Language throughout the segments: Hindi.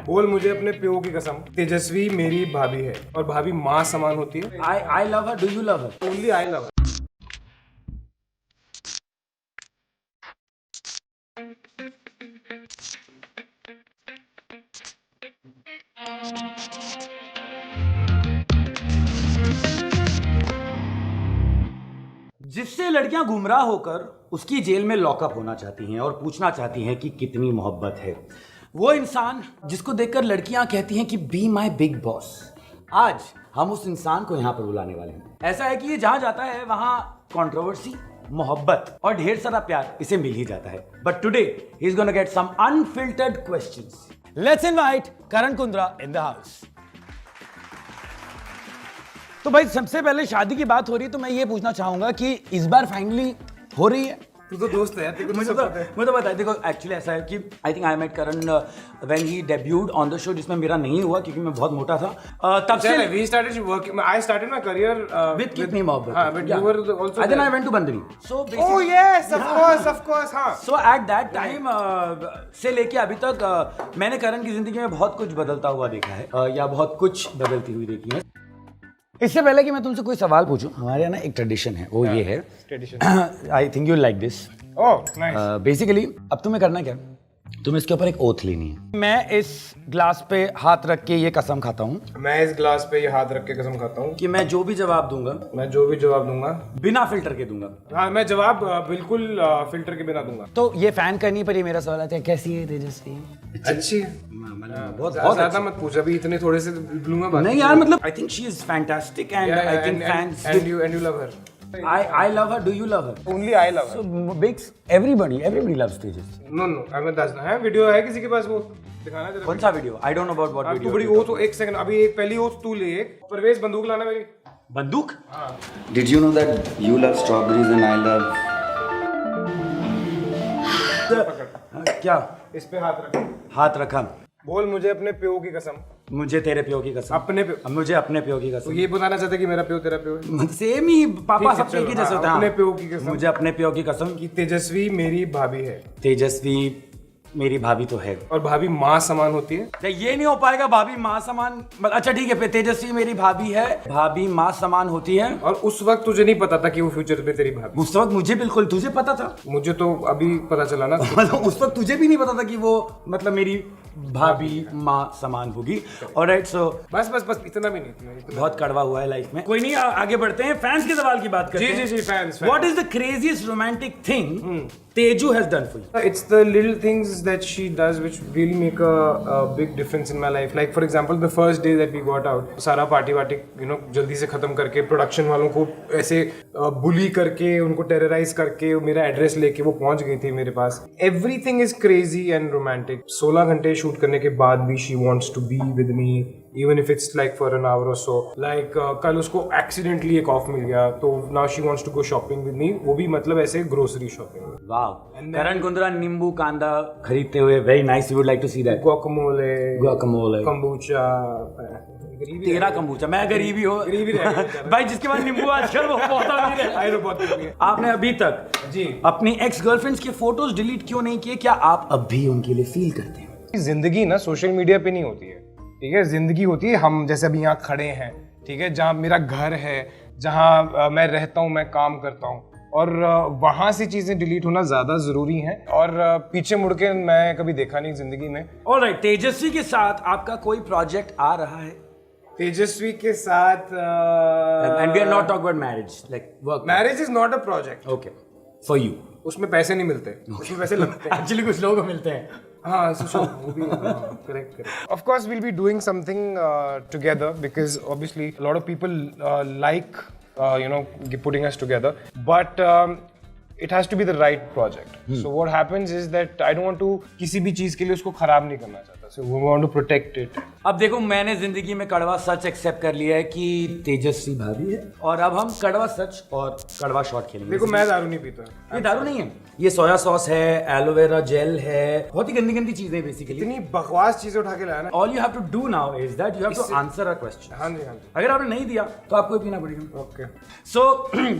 बोल मुझे अपने प्यो की कसम, तेजस्वी मेरी भाभी है और भाभी माँ समान होती है। I love her. Do you love her? Only I love. जिससे लड़कियां गुमराह होकर उसकी जेल में लॉकअप होना चाहती हैं और पूछना चाहती हैं कि कितनी मोहब्बत है। वो इंसान जिसको देखकर लड़कियां कहती हैं कि बी माई बिग बॉस। आज हम उस इंसान को यहाँ पर बुलाने वाले हैं। ऐसा है कि ये जहां जाता है वहां कंट्रोवर्सी, मोहब्बत और ढेर सारा प्यार इसे मिल ही जाता है। But today he is gonna get some unfiltered questions. Let's invite Karan Kundra in the house. तो भाई सबसे पहले शादी की बात हो रही है तो मैं ये पूछना चाहूंगा कि इस बार फाइनली हो रही है? तू तो दोस्त है, मुझे तो बता। देखो एक्चुअली ऐसा है कि I think I met Karan when he debuted on the show, जिसमें मेरा नहीं हुआ क्योंकि मैं बहुत मोटा था। तब से we started working, I started my career with Kitani Mohabbat. हां, but you were also I I went to Bandari. So oh yes, of course हां। सो एट दैट टाइम से लेके अभी तक मैंने करण की जिंदगी में बहुत कुछ बदलता हुआ देखा है या बहुत कुछ बदलती हुई देखी है। इससे पहले कि मैं तुमसे कोई सवाल पूछूं, हमारे यहाँ ना एक ट्रेडिशन है, वो ये है, tradition I think you like this. Oh nice. Basically अब तुम्हें करना क्या, तुम्हें इसके ऊपर एक ओथ लेनी है। मैं इस ग्लास पे हाथ रख के ये कसम खाता हूँ, मैं इस ग्लास पे ये हाथ रख के कसम खाता हूँ कि मैं जो भी जवाब दूंगा, बिना फिल्टर के दूंगा। हाँ, मैं जवाब बिल्कुल फिल्टर के बिना दूंगा। तो ये फैन करनी पर ये मेरा सवाल आता है, कैसी है तेजस्वी? अच्छी है। बहुत ज्यादा मत पूछ, अभी इतने थोड़े से लूंगा बात। नहीं यार, मतलब I think she is fantastic and I think fans and you love her. I love her. Do you love her? Only I love her. So big, everybody loves Tejas. No, I mean that's not है। वीडियो है किसी के पास, वो दिखाना जरा। कौन सा video? I don't know about what video. तू बड़ी ओथ, एक सेकंड, अभी एक पहली ओथ तू ले। एक परवेज बंदूक लाना मेरी। बंदूक? हाँ। Did you know that you love strawberries and I love? क्या? इस पे हाथ रख। हाथ रखा। बोल मुझे अपने प्यो की कसम। मुझे तेरे प्यो की कसम। अपने प्यो। मुझे अपने प्यो की कसम। तो ये बताना चाहते कि मेरा प्यो तेरा प्यो है। सेम ही, पापा सब एक ही जैसे होते हैं। अपने प्यो की कसम। मुझे अपने प्यो की कसम कि तेजस्वी मेरी भाभी है। तेजस्वी मेरी भाभी तो है और भाभी माँ समान होती है। ये नहीं हो पाएगा, भाभी माँ समान। अच्छा ठीक है, तेजस्वी मेरी भाभी है, भाभी माँ समान होती है। और उस वक्त तुझे नहीं पता था कि वो फ्यूचर में तेरी भाभी। उस वक्त मुझे बिल्कुल, तुझे पता था? मुझे तो अभी पता चला ना। मतलब उस वक्त तुझे भी नहीं पता था कि वो मतलब मेरी भाभी माँ समान होगी। ऑलराइट, सो बस इतना भी नहीं। बहुत कड़वा हुआ है लाइफ में। कोई नहीं, आगे बढ़ते हैं, फैंस के सवाल की बात करते हैं। जी fans. What is the craziest romantic thing Teju has done for you? It's the little things that she does which really make a big difference in my life. Like for example, the first day that we got out, सारा पार्टी वार्टी जल्दी से खत्म करके, प्रोडक्शन वालों को ऐसे बुली करके, उनको टेरराइज करके मेरा एड्रेस लेके वो पहुंच गई थी मेरे पास। Everything is crazy and romantic. 16 घंटे शूट करने के बाद भी she wants to be with me, even if it's like for an hour or so. Like कल उसको accidentally एक ऑफ मिल गया, तो now she wants to go shopping with me. वो भी मतलब ऐसे grocery shopping. वाह, करण कुंद्रा नींबू कांदा खरीदते हुए, very nice, you would like to see that. Guacamole, kombucha, तेरा कंबूचा, मैं गरीबी हो भाई, जिसके पास नींबू आजकल वो बहुत अमीर है। बहुत है। आपने अभी तक जी अपनी एक्स गर्लफ्रेंड्स की फोटोज डिलीट क्यों नहीं किए? क्या आप अब भी उनके लिए फील करते हैं? जिंदगी ना सोशल मीडिया पे नहीं होती है, ठीक है? जिंदगी होती है हम जैसे अभी यहाँ खड़े हैं, ठीक है, जहाँ मेरा घर है, जहाँ मैं रहता हूँ, मैं काम करता हूँ, और वहाँ से चीजें डिलीट होना ज्यादा जरूरी है। और पीछे मुड़ के मैं कभी देखा नहीं जिंदगी में। ऑलराइट, तेजस्वी के साथ आपका कोई प्रोजेक्ट आ रहा है? तेजस्वी के साथ and we are not talk about marriage, like work. Marriage is not a project. Okay, for you. उसमें पैसे नहीं मिलते, उसमें पैसे लगते हैं। एक्चुअली कुछ लोगों को मिलते हैं। हाँ, correct. Of course, we'll be doing something together because obviously a lot of people like putting us together, but it has to be the right project. So what happens is that I don't want to किसी भी चीज के लिए उसको खराब नहीं करना चाहता. So we want to protect it. अब देखो, मैंने जिंदगी में कड़वा सच एक्सेप्ट कर लिया है कि तेजस्वी भाभी है, और अब हम कड़वा सच और कड़वा शॉट खेलेंगे। देखो, मैं दारू नहीं पीता। ये दारू नहीं है, ये सोया सॉस है, एलोवेरा जेल है, बहुत ही गंदी गंदी चीजें बेसिकली। इतनी बकवास चीजें उठा के लाया ना। All you have to do now is that you have to answer a question. हाँ जी। अगर आपने नहीं दिया तो आपको पीना पड़ेगा। Okay. So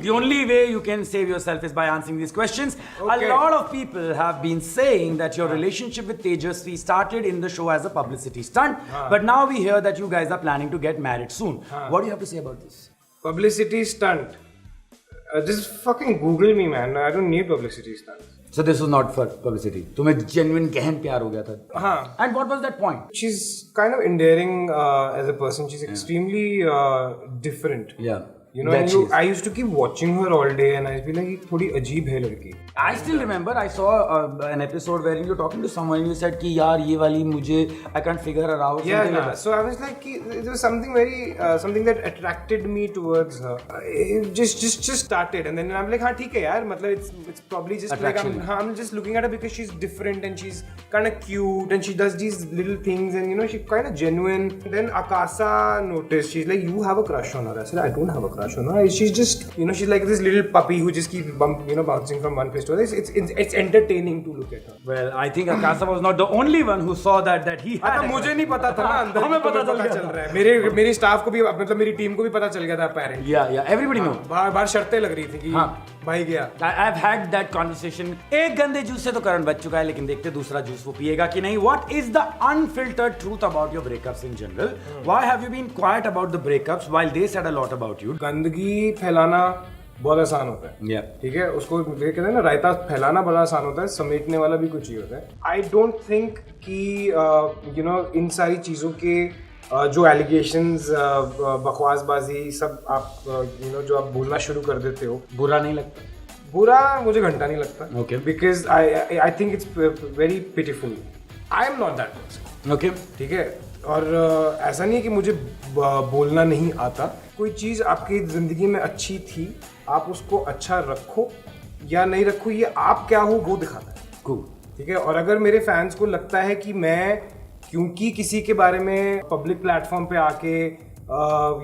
the only way you can save yourself is by answering these questions. Okay. A lot of people have been saying that your relationship with Tejasvi started in the show show as a publicity stunt. But now we hear that you guys are planning to get married soon. What do you have to say about this? Publicity stunt. Just fucking Google me, man. I don't need publicity stunts. So this was not for publicity. तुम्हें genuine गहन प्यार हो गया था. हाँ. And what was that point? She's kind of endearing as a person. She's extremely different. Yeah. You know, I used to keep watching her all day, and I'd be like, "ये थोड़ी अजीब है लड़की." I still remember I saw an episode wherein you're talking to someone and you said कि यार ये वाली मुझे I can't figure her out. Yeah, yeah. So I was like, कि there was something very something that attracted me towards her. It just started, and then I'm like, हाँ ठीक है यार, मतलब it's probably just Attraction. like I'm just looking at her because she's different and she's kind of cute and she does these little things and you know she's kind of genuine. Then Akasa noticed, she's like, you have a crush on her. I said, I don't have a crush on her. She's just, you know, she's like this little puppy who just keeps bouncing from one place to another. It's entertaining to look at her. Well, I think Akasa was not the only one who saw that he had. हाँ, मुझे नहीं पता था ना अंदर हमें पता चल रहा है मेरे स्टाफ को भी मतलब मेरी टीम को भी पता चल गया था apparently. Yeah, everybody knows. बाहर शर्तें लग रही थी कि भाई गया. I've had that conversation. एक गंदे जूस से तो करण बच चुका है लेकिन देखते दूसरा जूस वो पिएगा कि नहीं. What is the unfiltered truth about your breakups in general? Why have you been quiet about the breakups while they said a lot about you? गंदगी फैलाना बहुत आसान होता है. Yeah. ठीक है, उसको कहते हैं ना रायता फैलाना बड़ा आसान होता है, समेटने वाला भी कुछ ही होता है. आई डोंट थिंक कि यू नो इन सारी चीज़ों के जो एलिगेशंस बकवासबाजी सब आप यू नो जो आप बोलना शुरू कर देते हो, बुरा नहीं लगता? बुरा मुझे घंटा नहीं लगता. Okay. Because I think it's very pitiful. I am not that person. Okay. ठीक है, और ऐसा नहीं है कि मुझे बोलना नहीं आता. कोई चीज़ आपकी ज़िंदगी में अच्छी थी, आप उसको अच्छा रखो या नहीं रखो, ये आप क्या हो वो दिखाता है. Cool. ठीक है, और अगर मेरे फैंस को लगता है कि मैं क्योंकि किसी के बारे में पब्लिक प्लेटफॉर्म पे आके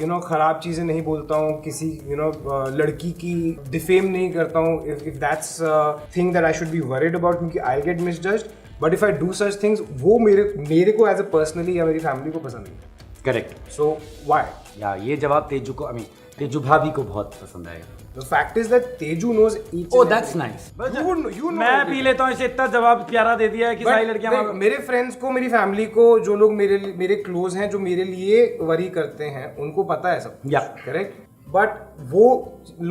यू नो ख़राब चीज़ें नहीं बोलता हूँ, किसी यू नो लड़की की डिफेम नहीं करता हूँ, if that's thing that I should be worried about, क्योंकि I get misjudged. But if I do such things, वो मेरे को एज अ पर्सनली या मेरी फैमिली को पसंद नहीं. Correct. So why? या ये जवाब तेजू को तेजू भाभी को बहुत पसंद आएगा. The fact is that Teju knows each. Oh, and that's every- nice. You know मैं पी everything. लेता हूँ इसे, इतना जवाब प्यारा दे दिया है कि सारी लड़कियां देख, मेरे फ्रेंड्स को, मेरी फैमिली को, जो लोग मेरे क्लोज हैं, जो मेरे लिए वरी करते हैं, उनको पता है सब. Yeah. करेक्ट. बट वो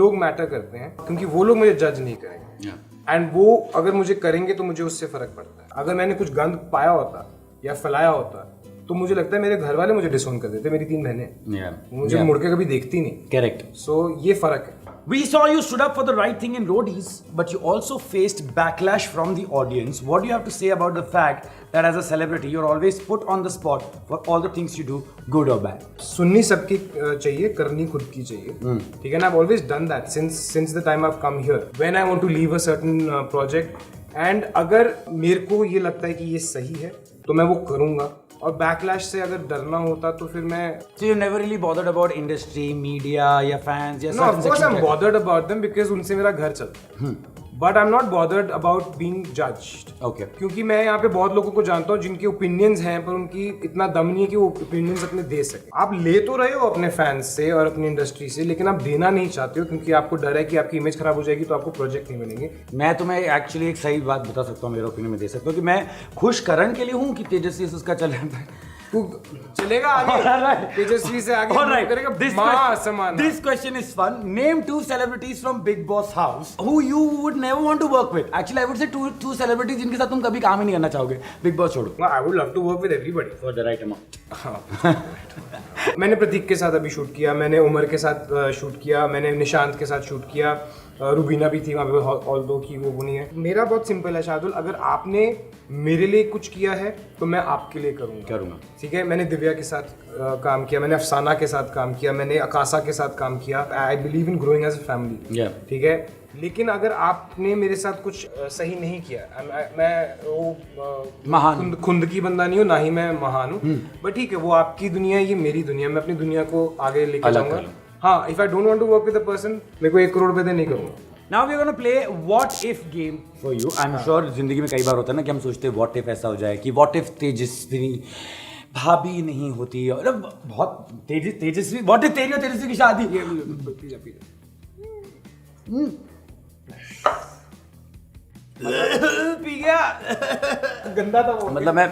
लोग मैटर करते हैं क्योंकि वो लोग मुझे जज नहीं करेंगे. एंड वो अगर मुझे करेंगे तो मुझे उससे फर्क पड़ता है. अगर मैंने कुछ गंद पाया होता या फैलाया होता तो मुझे लगता है मेरे घर वाले मुझे डिसोन कर देते. मेरी 3 बहनें मुझे मुड़ के कभी देखती नहीं. करेक्ट. सो ये फर्क है. We saw you stood up for the right thing in Roadies, but you also faced backlash from the audience. What do you have to say about the fact that as a celebrity, you're always put on the spot for all the things you do, good or bad? सुननी सबकी चाहिए, करनी खुद की चाहिए. ठीक है ना. I've always done that since the time I've come here. When I want to leave a certain project, and अगर मेरे को ये लगता है कि ये सही है तो मैं वो करूँगा. और बैकलैश से अगर डरना होता तो फिर मैं So you never really bothered about industry, media, या fans, या No, of course I'm bothered about them because उनसे मेरा घर चलता है. But I'm not bothered about being judged. Okay. क्योंकि मैं यहाँ पे बहुत लोगों को जानता हूँ जिनके ओपिनियंस हैं पर उनकी इतना दम नहीं है कि वो ओपिनियंस अपने दे सके. आप ले तो रहे हो अपने फैंस से और अपनी इंडस्ट्री से, लेकिन आप देना नहीं चाहते हो क्योंकि आपको डर है कि आपकी इमेज खराब हो जाएगी तो आपको प्रोजेक्ट नहीं मिलेंगे. मैं तुम्हें एक्चुअली एक सही बात बता सकता हूँ, मेरा ओपिनियन में दे सकता हूँ कि मैं खुश करण के लिए हूँ कि तेजस्वी से उसका चल रहा है. तू चलेगा आगे, तेजस्वी से आगे करेगा. This question is fun. Name 2 celebrities from Big Boss house who you would never want to work with. Actually, I would say two celebrities जिनके साथ तुम कभी काम ही नहीं करना चाहोगे. Big Boss छोड़ो. I would love to work with everybody For the right amount. मैंने प्रतीक के साथ अभी शूट किया, मैंने उमर के साथ शूट किया, मैंने निशांत के साथ शूट किया, रुबीना भी थी वहाँ पे, ऑल दो की वो नहीं है. मेरा बहुत सिंपल है शार्दुल, अगर आपने मेरे लिए कुछ किया है तो मैं आपके लिए करूँगा. ठीक है. मैंने दिव्या के साथ काम किया, मैंने अफसाना के साथ काम किया, मैंने अकासा के साथ काम किया. I believe in growing as a family. ठीक है. लेकिन अगर आपने मेरे साथ कुछ सही नहीं किया, मैं वो महान खुद की बंदा नहीं हूँ, ना ही मैं महान हूँ. बट ठीक है, वो आपकी दुनिया है, ये मेरी दुनिया. मैं अपनी दुनिया को आगे लेके जाऊंगा. हाँ, if I don't want to work with a person, मेरे को 1 करोड़ रुपए दे नहीं करूँगा. Now we're gonna play what if game for you. I'm sure जिंदगी में कई बार होता है ना कि हम सोचते हैं what if ऐसा हो जाए, कि what if तेजस्वी भाभी नहीं होती, और बहुत तेजस्वी what if तेरी और तेजस्वी की शादी. पी गया. गंदा था वो. मतलब मैं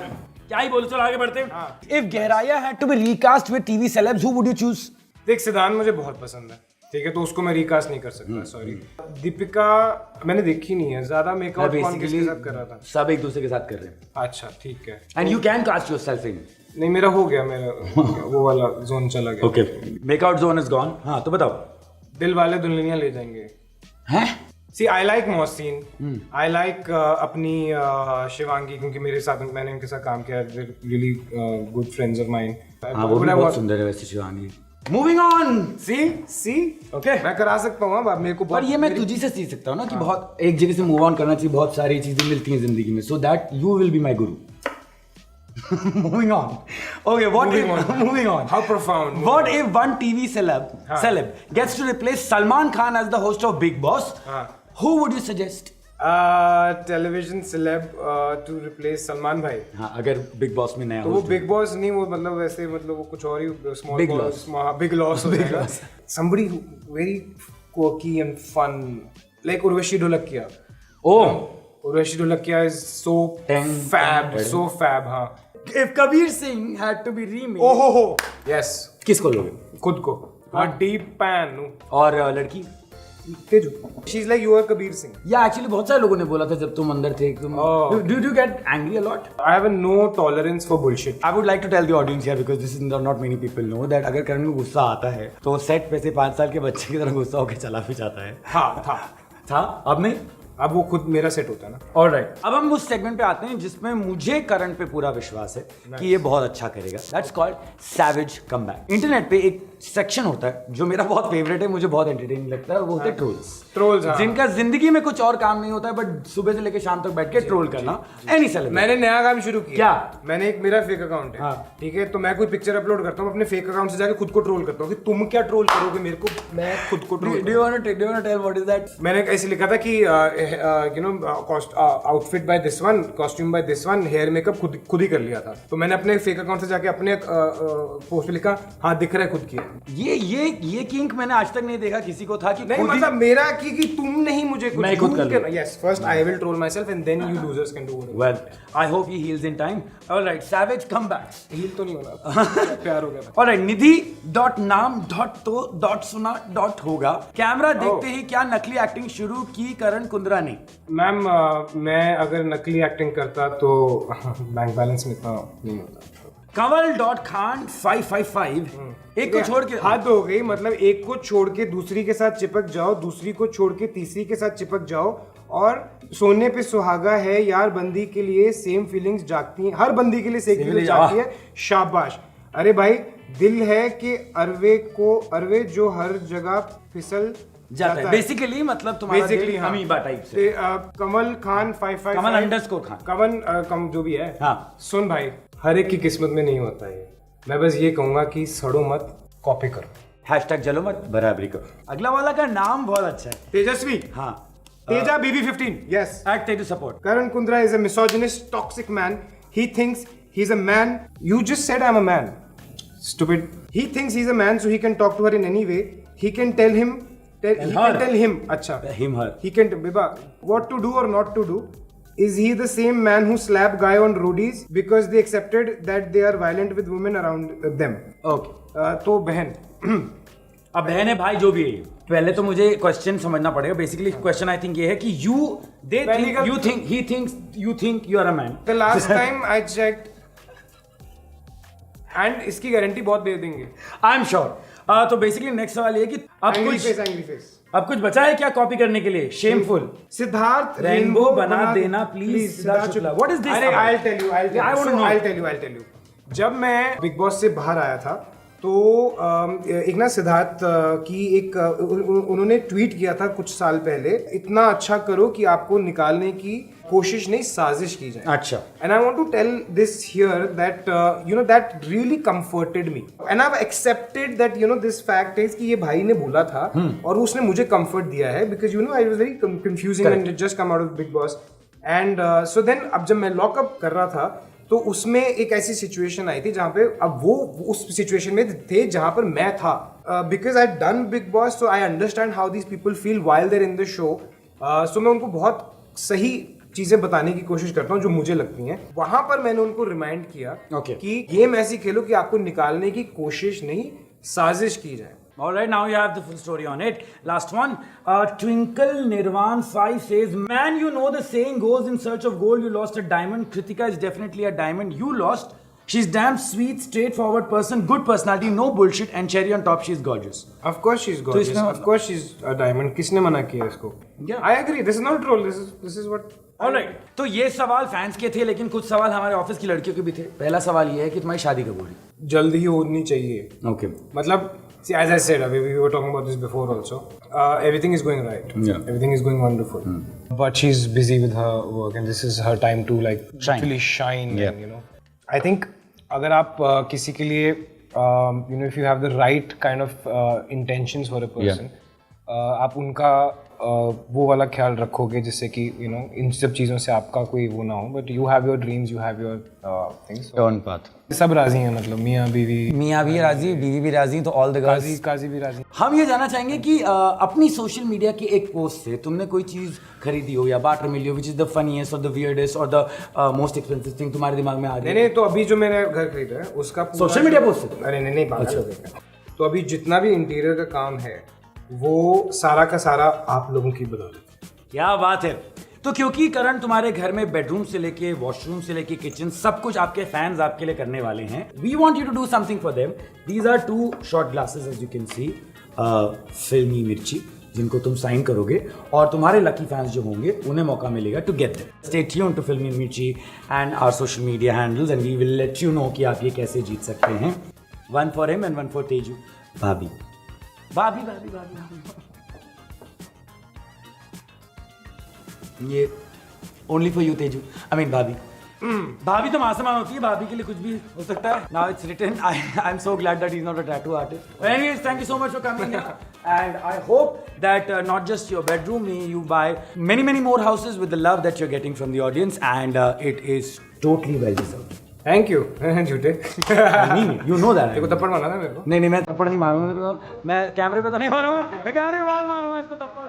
क्या ही बोलो, चलो आगे बढ़ते हैं। हाँ। इफ गहराया had to be recast with TV celebs, who would you choose? देख, सिद्धांत मुझे बहुत पसंद है, ठीक है, तो उसको मैं रिकास्ट नहीं कर सकता, सॉरी। दीपिका मैंने देखी नहीं है, ज्यादा मेकअप कौन किसके साथ कर रहा था? सब एक दूसरे के साथ कर रहे हैं। अच्छा, ठीक है। And you can cast yourself in. नहीं, मेरा हो गया, वो वाला जोन चला गया। Okay, make out zone is gone. हाँ तो बताओ। दिल वाले दुल्हनिया ले जाएंगे। हैं? See I like Mohsin, I like अपनी शिवांगी, क्योंकि मेरे साथ मैंने उनके साथ काम किया, really good friends of mine. हाँ वो भी बहुत सुंदर है वैसे Shivangi. Moving on. See okay, मैं करा सकता हूँ, अब मेरे को पर ये मैं तुझी से सीख सकता हूँ ना कि बहुत एक जगह से मूव ऑन करना चाहिए, बहुत सारी चीजें मिलती हैं जिंदगी में, so that you will be my Guru. Moving on. Okay, moving on. How profound. What if one TV celeb gets to replace Salman Khan as the host of Big Boss? Who would you suggest? Television celeb to replace Salman भाई। हाँ, अगर बिग बॉस में नया तो वो बिग बॉस नहीं, वो मतलब वैसे, मतलब वो कुछ और ही small Big Boss, big loss हो जाएगा। somebody very quirky and fun, like Urvashi Dholakia. Urvashi Dholakia is so fab, हाँ। If Kabir Singh had to be remade, ओहो, yes, किसको लोगे? खुद को, हाँ, डीप पैन। और लड़की? Teju, she is like you are Kabir Singh. या एक्चुअली बहुत सारे लोगों ने बोला था जब तुम अंदर थे, तुम do you get angry a lot? I have a no tolerance for bullshit. I would like to tell the audience here because this is not many people know that अगर करण को गुस्सा आता है तो सेट पे से 5 साल के बच्चे की तरह गुस्सा होकर चला भी जाता है। हाँ, था, अब नहीं। अब वो खुद मेरा सेट होता है ना। ऑलराइट, अब हम उस सेगमेंट पे आते हैं जिसमें मुझे करण पे पूरा विश्वास है कि ये बहुत अच्छा करेगा। That's called savage comeback. Internet पे एक सेक्शन होता है जो मेरा बहुत फेवरेट है, मुझे बहुत एंटरटेनिंग लगता है, वो होते हैं ट्रोल्स, जिनका जिंदगी में कुछ और काम नहीं होता है बट सुबह से लेकर शाम तक बैठ के ट्रोल करना। Any celebrity. मैंने नया काम शुरू किया। क्या? मैंने एक, मेरा फेक अकाउंट है, ठीक है, तो मैं कोई पिक्चर अपलोड करता हूँ, अपने फेक अकाउंट से जाके खुद को ट्रोल करता हूँ कि तुम क्या ट्रोल करोगे मेरे को, मैं खुद को troll. Do you want to tell what is that? मैंने ऐसे लिखा था कि you know outfit by this one, costume by this one, hair makeup खुद ही कर लिया था। तो मैंने अपने फेक अकाउंट से जाके अपने पोस्ट पे लिखा, हाँ दिख रहा है खुद किया। ये किंक मैंने आज तक नहीं देखा किसी को था कि नहीं, मतलब मेरा कि तुम नहीं मुझे कुछ, मैं खुद कर लूं। Yes, first I will troll myself and then you losers can do it. Well, I hope he heals in time. Alright, savage comebacks. Heal तो नहीं होना, प्यार हो गया। ऑलराइट, निधि.नाम.तो.सुना. होगा। कैमरा देखते ही क्या नकली एक्टिंग शुरू की करण कुंद्रा ने? मैम, मैं अगर नकली एक्टिंग करता तो बैंक बैलेंस में इतना नहीं होता। Kamal.Khan555 एक को छोड़ के हद हो गई, मतलब एक को छोड़ के दूसरी के साथ चिपक जाओ, दूसरी को छोड़ के तीसरी के साथ चिपक जाओ, और सोने पे सुहागा है यार, बंदी के लिए सेम फीलिंग्स जागती हैं, हर बंदी के लिए सेम फीलिंग्स जागती है। शाबाश। अरे भाई, दिल है कि अरवे जो हर जगह फिसल जाता है। बेसिकली मतलब तुम्हारा दिल अमीबा टाइप से। कमल खान 555, कमल अंडरस्कोर खान, कम जो भी है। हाँ, सुन भाई, हर एक की किस्मत में नहीं होता है। मैं बस ये कहूंगा कि सड़ो मत, कॉपी करो। हैशटैग जलो मत, बराबरी करो। अगला वाला का नाम बहुत अच्छा है, तेजस्वी। हाँ, Teja BB15, yes. At Teju support. Karan Kundra is a misogynist, toxic man. He thinks he's a man. You just said I'm a man. Stupid. He thinks he's a man, so he can talk to her in any way. He can tell him. Acha. Him, her. He can, Biba, what to do or not to do. Is he the same man who slapped guy on roadies because they accepted that they are violent with women around them? Okay. तो बहन. अब बहन है भाई, जो भी है, पहले तो मुझे क्वेश्चन समझना पड़ेगा। बेसिकली क्वेश्चन आई थिंक ये है कि you think you are a man. The last time I checked, and इसकी गारंटी बहुत दे देंगे। I am sure. तो बेसिकली नेक्स्ट सवाल ये कि अब कुछ बचा है क्या कॉपी करने के लिए? शेमफुल। सिद्धार्थ रेनबो बना देना please. Siddharth Shukla, what is this? I'll tell you. जब मैं बिग बॉस से बाहर आया था तो एक ना सिद्धार्थ की एक उन्होंने ट्वीट किया था कुछ साल पहले, इतना अच्छा करो कि आपको निकालने की कोशिश नहीं, साजिश की जाए। अच्छा। And I want to tell this here that you know that really comforted me and I have accepted that you know this fact is कि ये भाई ने बोला था और उसने मुझे कंफर्ट दिया है, because you know I was very confusing and just come out of Bigg Boss. And so then अब जब मैं लॉकअप कर रहा था तो उसमें एक ऐसी सिचुएशन आई थी जहां पे अब वो उस सिचुएशन में थे जहां पर मैं था, because I done Bigg Boss, so I understand how these people feel while they're in the show. So मैं उनको बहुत सही चीजें बताने की कोशिश करता हूँ जो मुझे लगती हैं। वहां पर मैंने उनको रिमाइंड किया Okay. कि गेम ऐसी खेलो कि आपको निकालने की कोशिश नहीं, साजिश की जाए। All right, now you have the full story on it. Last one. Twinkle Nirvan 5 says, man, you know the saying goes, in search of gold, you lost a diamond. Kritika is definitely a diamond. You lost. She's damn sweet, straightforward person, good personality, no bullshit, and cherry on top, she's gorgeous. Of course she's gorgeous. इसमें- Of course she's a diamond. किसने मना किया इसको? Yeah. I agree. This is not troll. This is what. Alright. तो ये सवाल फैंस के थे, लेकिन कुछ सवाल हमारे ऑफिस की लड़कियों के भी थे। पहला सवाल ये है कि तुम्हारी शादी कब हो रही? जल्दी ही होनी चाहिए। Okay. मतलब, see, as I said, we were talking about this before also. Everything is going right. Yeah. Everything is going wonderful. But she's busy with her work, and this is her time to like Shine. actually shine. Yeah. And, you know, I think अगर आप किसी के लिए, you know, if you have the right kind of intentions for a person, आप उनका वो वाला ख्याल रखोगे जिससे कि you know इन सब चीज़ों से आपका कोई वो ना हो, but you have your dreams, you have your things. So, On path. सब राजी हैं, मतलब मियाँ बीवी, मियाँ भी राजी, बीवी भी राजी, तो ऑल द गर्ल्स। काजी भी राजी। हम ये जानना चाहेंगे कि अपनी सोशल मीडिया के एक पोस्ट से तुमने कोई चीज खरीदी हो या बार्टर मिली हो, विच इज द फनीएस्ट और द वियर्डेस्ट और द मोस्ट एक्सपेंसिव थिंग तुम्हारे दिमाग में आ रही है? नहीं, तो अभी जो मैंने घर खरीदा है उसका सोशल मीडिया पोस्ट से? अरे नहीं, पागल हो गए। तो अभी जितना भी इंटीरियर का काम है वो सारा का सारा आप लोगों की बदौलत। क्या बात है। तो क्योंकि करण तुम्हारे घर में बेडरूम से लेके वॉशरूम से लेके किचन सब कुछ आपके फैंस आपके लिए करने वाले हैं, we want you to do something for them. These are 2 short glasses as you can see, Filmy Mirchi, जिनको तुम साइन करोगे और तुम्हारे लकी फैंस जो होंगे उन्हें मौका मिलेगा to get them. Stay tuned to Filmy Mirchi and our social media handles and we will let you know कि आप ये कैसे जीत सकते हैं। 1 for him and 1 for Teju. भाभी भाभी भाभी भाभी ये only for you Teju, I mean भाभी। भाभी तो मासूमान होती है, भाभी के लिए कुछ भी हो सकता है। Now it's written, I am so glad that he is not a tattoo artist. Anyways, thank you so much for coming and I hope that not just your bedroom, you buy many more houses with the love that you're getting from the audience and it is totally well deserved. Thank you. झूठे। I mean it. You know that. देखो थप्पड़ मारा था मेरे को। नहीं, मैं थप्पड़ नहीं मारूंगा, मैं कैमरे पे तो नहीं मारूंगा, मैं कैमरे पे मारूंगा इसको थप्पड़।